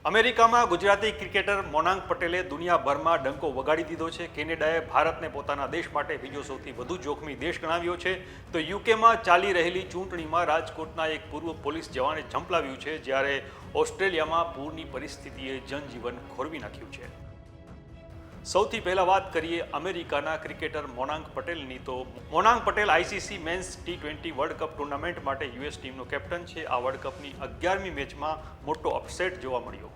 અમેરિકામાં ગુજરાતી ક્રિકેટર મોનાંક પટેલે દુનિયાભરમાં ડંકો વગાડી દીધો છે. કેનેડાએ ભારતને પોતાના દેશ માટે બીજો સૌથી વધુ જોખમી દેશ ગણાવ્યો છે. તો યુકેમાં ચાલી રહેલી ચૂંટણીમાં રાજકોટના એક પૂર્વ પોલીસ જવાને ઝંપલાવ્યું છે, જ્યારે ઓસ્ટ્રેલિયામાં પૂરની પરિસ્થિતિએ જનજીવન ખોરવી નાખ્યું છે. સૌથી પહેલા વાત કરીએ અમેરિકાના ક્રિકેટર મોનાંક પટેલની. તો Monank Patel ICC men's T20 world cup tournament માટે યુએસ ટીમનો કેપ્ટન છે. આ વર્લ્ડ કપની 11મી મેચમાં મોટો અપસેટ જોવા મળ્યો.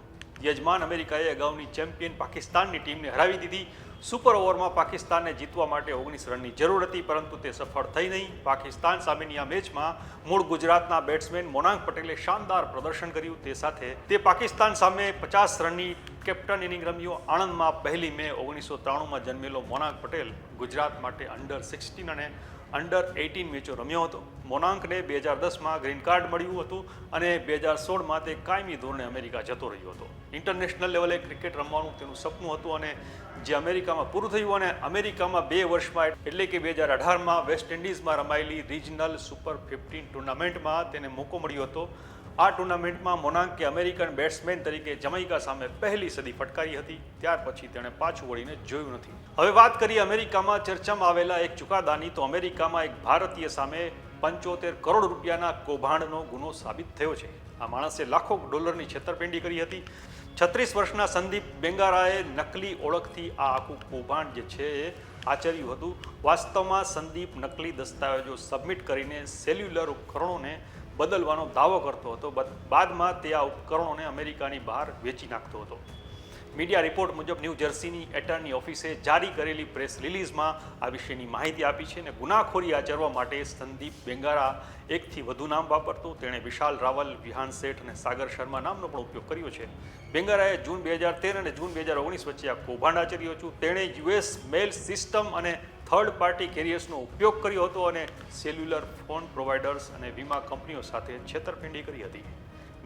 યજમાન અમેરિકાએ અગાઉની ચેમ્પિયન પાકિસ્તાનની ટીમને હરાવી દીધી. સુપર ઓવરમાં પાકિસ્તાનને જીતવા માટે 19 રનની જરૂર હતી, પરંતુ તે સફળ થઈ નહીં. પાકિસ્તાન સામેની આ મેચમાં મૂળ ગુજરાતના બેટ્સમેન મોનાંક પટેલે શાનદાર પ્રદર્શન કર્યું. તે સાથે તે પાકિસ્તાન સામે 50 રનની કેપ્ટન ઇનિંગ રમ્યો. આણંદમાં 1 મે 1993માં જન્મેલો મોનાંક પટેલ ગુજરાત માટે અંડર 16 અને અંડર 18 મેચો રમ્યો હતો. મોનાંકને 2010માં ગ્રીન કાર્ડ મળ્યું હતું અને 2016માં તે કાયમી ધોરણે અમેરિકા જતો રહ્યો હતો. ઇન્ટરનેશનલ લેવલે ક્રિકેટ રમવાનું તેનું સપનું હતું અને જે અમેરિકામાં પૂરું થયું. અને અમેરિકામાં 2 વર્ષમાં એટલે કે 2018માં વેસ્ટ ઇન્ડિઝમાં રમાયેલી રિજનલ સુપર 15 ટુર્નામેન્ટમાં તેને મોકો મળ્યો હતો. આ ટુર્નામેન્ટમાં મોનાંકે અમેરિકન બેટ્સમેન તરીકે જમૈકા સામે પહેલી સદી ફટકારી હતી. ત્યાર પછી તેણે પાછું વળીને જોયું નથી. હવે વાત કરીએ અમેરિકામાં ચર્ચામાં આવેલા એક ચુકાદાની. તો અમેરિકામાં એક ભારતીય સામે 75 કરોડ રૂપિયાના કૌભાંડનો ગુનો સાબિત થયો છે. આ માણસે લાખો ડોલરની છેતરપિંડી કરી હતી. 36 વર્ષના સંદીપ બેંગારાએ નકલી ઓળખથી આ આખું કૌભાંડ જે છે એ આચર્યું હતું. વાસ્તવમાં સંદીપ નકલી દસ્તાવેજો સબમિટ કરીને સેલ્યુલર ઉપકરણોને બદલવાનો દાવો કરતો હતો. બાદમાં તે આ ઉપકરણોને અમેરિકાની બહાર વેચી નાખતો હતો. મીડિયા રિપોર્ટ મુજબ ન્યૂ જર્સીની એટર્ની ઓફિસે જારી કરેલી પ્રેસ રિલીઝમાં આ વિશેની માહિતી આપી છે. અને ગુનાખોરી આચરવા માટે સંદીપ બેંગારા એકથી વધુ નામ વાપરતો. તેણે વિશાલ રાવલ, વિહાન શેઠ અને સાગર શર્મા નામનો પણ ઉપયોગ કર્યો છે. બેંગારાએ જૂન 2013 અને જૂન 2019 વચ્ચે આ કૌભાંડ આચર્યું હતું. તેણે યુએસ મેલ સિસ્ટમ અને થર્ડ પાર્ટી કેરિયર્સનો ઉપયોગ કર્યો હતો અને સેલ્યુલર ફોન પ્રોવાઇડર્સ અને વીમા કંપનીઓ સાથે છેતરપિંડી કરી હતી.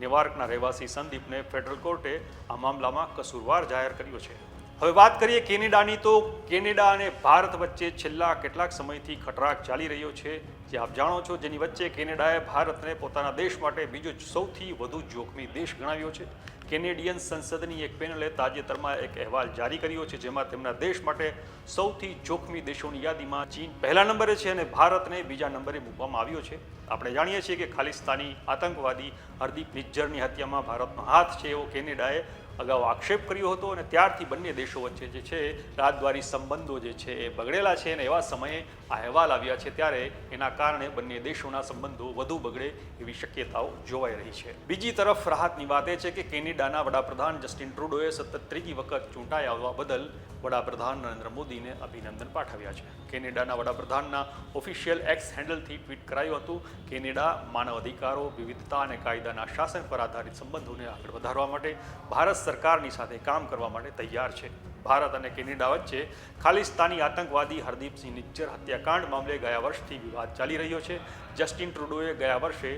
ન્યૂયોર્કના રહેવાસી સંદીપને ફેડરલ કોર્ટે આ મામલામાં કસૂરવાર જાહેર કર્યો છે. હવે વાત કરીએ કેનેડાની. તો કેનેડા અને ભારત વચ્ચે છેલ્લા કેટલાક સમયથી ખટરાક ચાલી રહ્યો છે, જે આપ જાણો છો, જેની વચ્ચે કેનેડાએ ભારતને પોતાના દેશ માટે બીજો સૌથી વધુ જોખમી દેશ ગણાવ્યો છે. કેનેડિયન સંસદની એક પેનલે તાજેતરમાં એક અહેવાલ જારી કર્યો છે, જેમાં તેમના દેશ માટે સૌથી જોખમી દેશોની યાદીમાં ચીન પહેલા નંબરે છે અને ભારતને બીજા નંબરે મૂકવામાં આવ્યો છે. આપણે જાણીએ છીએ કે ખાલિસ્તાની આતંકવાદી હરદીપ નિજ્જરની હત્યામાં ભારતનો હાથ છે, એવો કેનેડાએ અગાઉ આક્ષેપ કર્યો હતો. અને ત્યારથી બંને દેશો વચ્ચે જે છે રાજદ્વારી સંબંધો જે છે એ બગડેલા છે. અને એવા સમયે આ અહેવાલ આવ્યા છે, ત્યારે એના કારણે બંને દેશોના સંબંધો વધુ બગડે એવી શક્યતાઓ જોવાઈ રહી છે. બીજી તરફ રાહતની વાત એ છે કે કેનેડાના વડાપ્રધાન જસ્ટિન ટ્રુડોએ સતત 3જી વખત ચૂંટાઈ આવવા બદલ વડાપ્રધાન નરેન્દ્ર મોદીને અભિનંદન પાઠવ્યા છે. કેનેડાના વડાપ્રધાનના ઓફિશિયલ એક્સ હેન્ડલથી ટ્વીટ કરાયું હતું. કેનેડા માનવ અધિકારો, વિવિધતા અને કાયદાના શાસન પર આધારિત સંબંધોને આગળ વધારવા માટે ભારત સરકારની સાથે કામ કરવા માટે તૈયાર છે. ભારત અને કેનેડા વચ્ચે ખાલિસ્તાની આતંકવાદી હરદીપસિંહ નિજ્જર હત્યાકાંડ મામલે ગયા વર્ષથી વિવાદ ચાલી રહ્યો છે. જસ્ટિન ટ્રુડોએ ગયા વર્ષે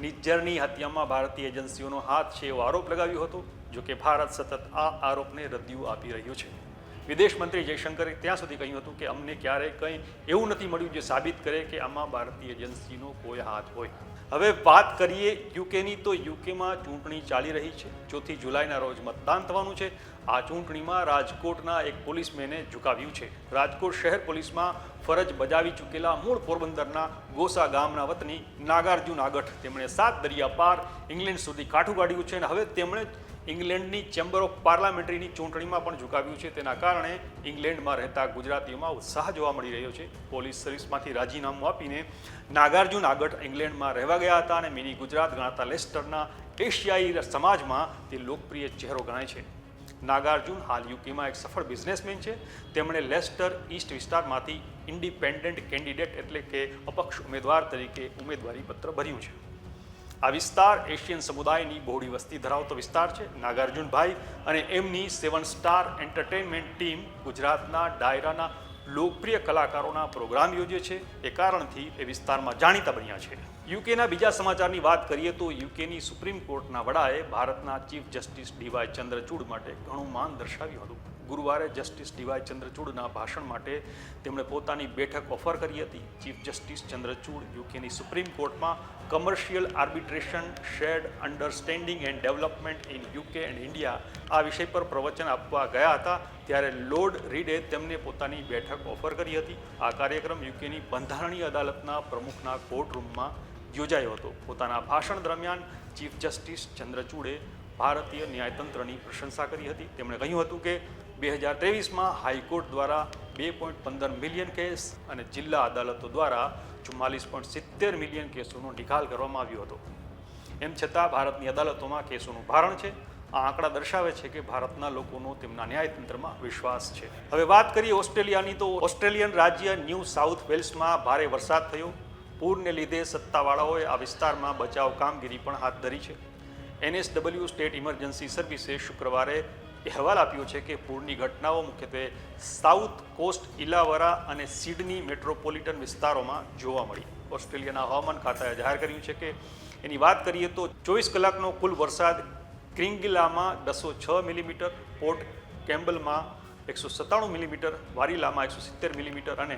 નિજ્જરની હત્યામાં ભારતીય એજન્સીઓનો હાથ છે એવો આરોપ લગાવ્યો હતો. જોકે ભારત સતત આ આરોપને રદ્દિયું આપી રહ્યો છે. વિદેશ મંત્રી જયશંકરે ત્યાં સુધી કહ્યું હતું કે અમને ક્યારેય કંઈ એવું નથી મળ્યું જે સાબિત કરે કે આમાં ભારતીય એજન્સીનો કોઈ હાથ હોય. હવે વાત કરીએ યુકેની. તો યુકેમાં ચૂંટણી ચાલી રહી છે. 4 જુલાઈના રોજ મતદાન થવાનું છે. આ ચૂંટણીમાં રાજકોટના એક પોલીસમેને ઝુકાવ્યું છે. રાજકોટ શહેર પોલીસમાં ફરજ બજાવી ચૂકેલા મૂળ પોરબંદરના ગોસા ગામના વતની નાગાર્જુન આગઠ, તેમણે 7 દરિયા પાર ઇંગ્લેન્ડ સુધી કાઠું કાઢ્યું છે. અને હવે તેમણે ઇંગ્લેન્ડની ચેમ્બર ઓફ પાર્લામેન્ટરીની ચૂંટણીમાં પણ ઝુકાવ્યું છે. તેના કારણે ઇંગ્લેન્ડમાં રહેતા ગુજરાતીઓમાં ઉત્સાહ જોવા મળી રહ્યો છે. પોલીસ સર્વિસમાંથી રાજીનામું આપીને નાગાર્જુન આગઠ ઇંગ્લેન્ડમાં રહેવા ગયા હતા અને મિની ગુજરાત ગણાતા લેસ્ટરના એશિયાઈ સમાજમાં તે લોકપ્રિય ચહેરો ગણાય છે. નાગાર્જુન હાલ યુકેમાં એક સફળ બિઝનેસમેન છે. તેમણે લેસ્ટર ઈસ્ટ વિસ્તારમાંથી ઇન્ડિપેન્ડન્ટ કેન્ડિડેટ એટલે કે અપક્ષ ઉમેદવાર તરીકે ઉમેદવારી પત્ર ભર્યું છે. આ વિસ્તાર એશિયન સમુદાયની બહોળી વસ્તી ધરાવતો વિસ્તાર છે. નાગાર્જુનભાઈ અને એમની 7 સ્ટાર એન્ટરટેનમેન્ટ ટીમ ગુજરાતના ડાયરાના લોકપ્રિય કલાકારોના પ્રોગ્રામ યોજે છે. એ કારણથી એ વિસ્તારમાં જાણીતા બન્યા છે. યુકેના બીજા સમાચારની વાત કરીએ તો યુકેની સુપ્રીમ કોર્ટના વડાએ ભારતના ચીફ જસ્ટિસ ડીવાય ચંદ્રચૂડ માટે ઘણું માન દર્શાવ્યું હતું. ગુરુવારે જસ્ટિસ ડીવાય ચંદ્રચૂડના ભાષણ માટે તેમણે પોતાની બેઠક ઓફર કરી હતી. ચીફ જસ્ટિસ ચંદ્રચૂડ યુકેની સુપ્રીમ કોર્ટમાં commercial arbitration, shared understanding and development in UK and India આ વિષય પર પ્રવચન આપવા ગયા હતા ત્યારે લોર્ડ રીડે તેમને પોતાની બેઠક ઓફર કરી હતી. આ કાર્યક્રમ યુકેની બંધારણીય અદાલતના પ્રમુખના કોર્ટરૂમમાં યોજાયો હતો. પોતાના ભાષણ દરમિયાન ચીફ જસ્ટિસ ચંદ્રચૂડે ભારતીય ન્યાયતંત્રની પ્રશંસા કરી હતી. તેમણે કહ્યું હતું કે 2023માં હાઈકોર્ટ દ્વારા 2.15 મિલિયન કેસ અને જિલ્લા અદાલતો દ્વારા 44.70 મિલિયન કેસોનો નિકાલ કરવામાં આવ્યો હતો. એમ છતાં ભારતની અદાલતોમાં કેસોનું ભારણ છે. આ આંકડા દર્શાવે છે કે ભારતના લોકોનો તેમના ન્યાયતંત્રમાં વિશ્વાસ છે. હવે વાત કરીએ ઓસ્ટ્રેલિયાની, તો ઓસ્ટ્રેલિયન રાજ્ય ન્યૂ સાઉથ વેલ્સમાં ભારે વરસાદ થયો. પૂરને લીધે સત્તાવાળાઓએ આ વિસ્તારમાં બચાવ કામગીરી પણ હાથ ધરી છે. NSW સ્ટેટ ઇમરજન્સી સર્વિસે શુક્રવારે અહેવાલ આપ્યો છે કે પૂરની ઘટનાઓ મુખ્યત્વે સાઉથ કોસ્ટ, ઇલાવરા અને સિડની મેટ્રોપોલિટન વિસ્તારોમાં જોવા મળી. ઓસ્ટ્રેલિયાના હવામાન ખાતાએ જાહેર કર્યું છે કે એની વાત કરીએ તો 24 કલાકનો કુલ વરસાદ ક્રિંગલામાં 206 મિલીમીટર, પોર્ટ કેમ્બલમાં 197 મિલીમીટર, વારીલામાં 170 મિલીમીટર અને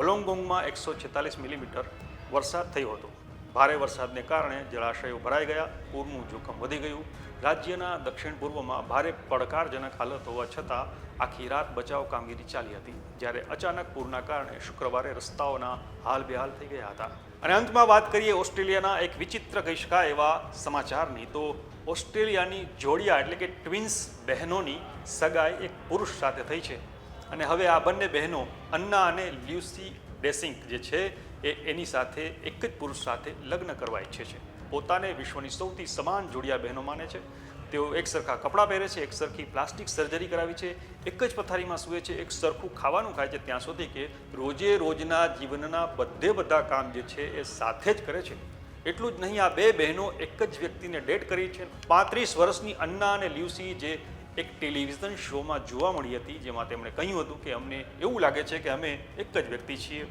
ઓલોંગોંગમાં 146 મિલીમીટર વરસાદ થયો હતો. ભારે વરસાદને કારણે જળાશયો ભરાઈ ગયા, પૂરનું જોખમ વધી ગયું. રાજ્યના દક્ષિણ પૂર્વમાં ભારે પડકારજનક હાલત હોવા છતાં આખી રાત બચાવ કામગીરી ચાલી હતી, જ્યારે અચાનક પૂરના કારણે શુક્રવારે રસ્તાઓના હાલ બેહાલ થઈ ગયા હતા. અને અંતમાં વાત કરીએ ઓસ્ટ્રેલિયાના એક વિચિત્ર કહી શકાય એવા સમાચારની, તો ઓસ્ટ્રેલિયાની જોડિયા એટલે કે ટ્વિન્સ બહેનોની સગાઈ એક પુરુષ સાથે થઈ છે અને હવે આ બંને બહેનો અન્ના અને લ્યુસી ડેસિંગ જે છે એની સાથે એક જ પુરુષ સાથે લગ્ન કરવા ઈચ્છે છે. પોતાને વિશ્વની સૌથી સમાન જોડિયા બહેનો માને છે. તેઓ એક સરખા કપડાં પહેરે છે, એક સરખી પ્લાસ્ટિક સર્જરી કરાવી છે, એક જ પથારીમાં સૂવે છે, એક સરખું ખાવાનું ખાય છે, ત્યાં સુધી કે રોજે રોજના જીવનના બધા કામ જે છે એ સાથે જ કરે છે. એટલું જ નહીં, આ બે બહેનો એક જ વ્યક્તિને ડેટ કરી છે. 35 વર્ષની અન્ના અને લ્યુસી જે એક ટેલિવિઝન શોમાં જોવા મળી હતી, જેમાં તેમણે કહ્યું હતું કે અમને એવું લાગે છે કે અમે એક જ વ્યક્તિ છીએ.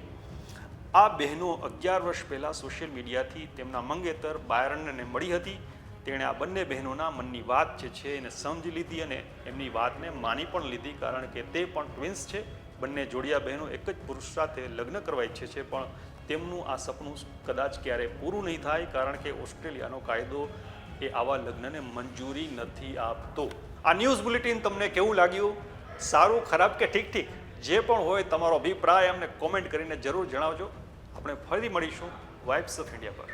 આ બહેનો 11 વર્ષ પહેલાં સોશિયલ મીડિયાથી તેમના મંગેતર બાયરનને મળી હતી. તેણે આ બંને બહેનોના મનની વાત જે છે એને સમજી લીધી અને એમની વાતને માની પણ લીધી, કારણ કે તે પણ ટ્વિન્સ છે. બંને જોડિયા બહેનો એક જ પુરુષ સાથે લગ્ન કરવા ઈચ્છે છે, પણ તેમનું આ સપનું કદાચ ક્યારેય પૂરું નહીં થાય, કારણ કે ઓસ્ટ્રેલિયાનો કાયદો એ આવા લગ્નને મંજૂરી નથી આપતો. આ ન્યૂઝ બુલેટિન તમને કેવું લાગ્યું? સારું, ખરાબ કે ઠીક? જે પણ હોય તમારો અભિપ્રાય અમને કોમેન્ટ કરીને જરૂર જણાવજો. આપણે ફરી મળીશું વાઇબ્સ ઓફ ઇન્ડિયા પર.